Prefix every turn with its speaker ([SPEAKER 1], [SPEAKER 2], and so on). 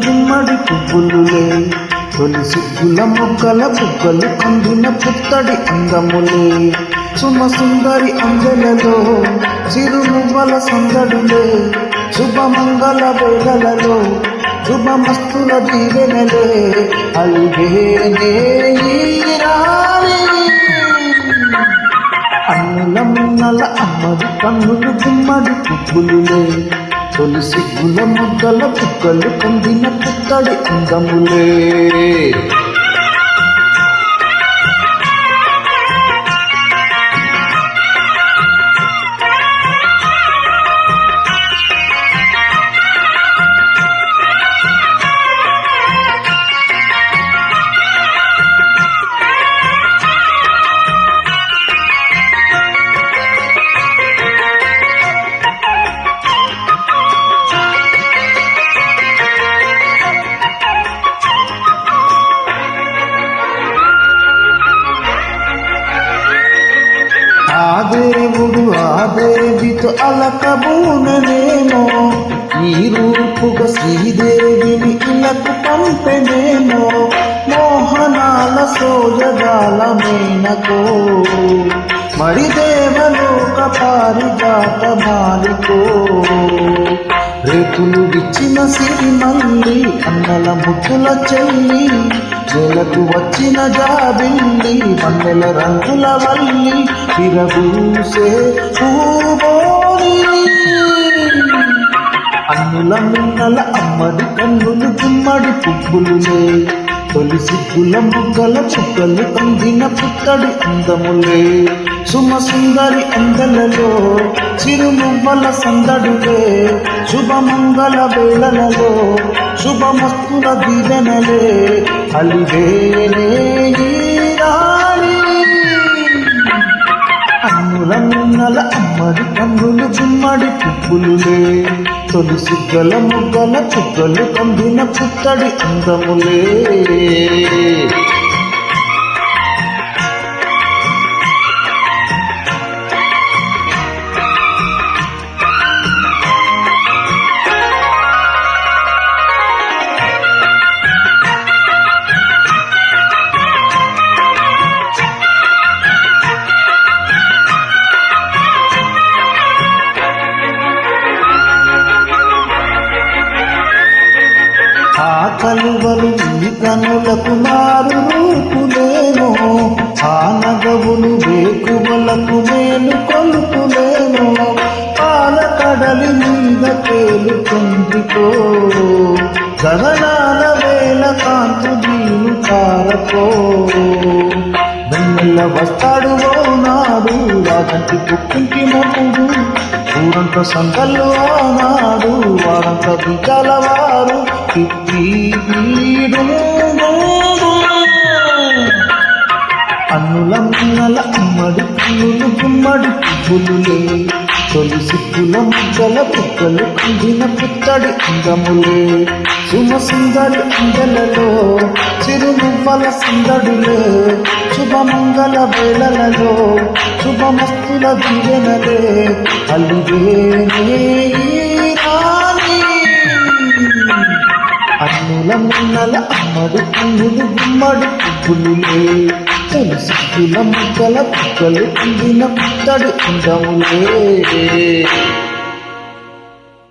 [SPEAKER 1] గుమ్మడి పువ్వులులే తొలి సిగ్గుల మొగ్గల బుగ్గలు కందిన పుత్తడి అందములే సుమ సుందరి అందెలలో చిరుమువ్వల సందడులే శుభమంగళ వేళలలో శుభమస్తుల దీవెనలే అలివేనే అన్నుల మున్నల అమ్మడి కన్నులు గుమ్మడి పువ్వులులే తొలి సిగ్గుల ముగ్గల బుగ్గలు కందిన పుత్తడి అందములే దేవుడు ఆ దేవితో అలకబూననేమో ఈ రూపుగా శ్రీదేవిని ఇలకు పంపెనేమో మోహనాల సోజగాల మేనకో మరి దేవలోక పారిజాత మాలికో రేతులు ఇచ్చిన సిరిమల్లి అన్నల ముద్దుల చెల్లి నేలకు వచ్చిన జాబిల్లి వన్నెల రంగుల వల్లి విరబూసే పూబోని అన్నుల మిన్నల అమ్మడి కన్నులు గుమ్మడి పువ్వులులే తొలి సిగ్గుల మొగ్గల చుక్కలు కందిన పుత్తడి అందములే సుమ సుందరి అందెలలో చిరుమువ్వల సందడులే శుభమంగళ వేళలలో శుభమస్తుల దీవెనలే అలివేనే అన్నుల మిన్నల అమ్మడి కన్నులు గుమ్మడి పువ్వులులే తొలి సిగ్గల ముగ్గల చుక్కలు కందిన పుత్తడి అందములే కలువలు ఈ కనులకు మారు రూపులేమో ఆ నగవులు వేకువలకు మేలు కొలుపులేమో పాల కడలి మీద తేలుతుందికో గగనాల వేల కాంతు దీను కారకో వెన్నెల వస్తాడు నాడు రాజంటి పుట్టింటి మొక్కుడు ఊరంత సంకల్లో ఆనాడు వారంత బిడ్డల వారు అన్నుల మిన్నల అమ్మడి కన్నులు గుమ్మడి పువ్వులులే తొలి సిగ్గుల ముగ్గల బుగ్గలు కందిన పుత్తడి అందములే సుమ సుందరి అందెలలో చిరుమువ్వల సందడులే శుభమంగళ వేళలలో శుభమస్తుల దీవెనలే అలివేనే అన్నుల మిన్నల అమ్మడి కన్నులు గుమ్మడి పువ్వులులే తొలి సిగ్గుల ముగ్గల బుగ్గలు కందిన పుత్తడి అందములే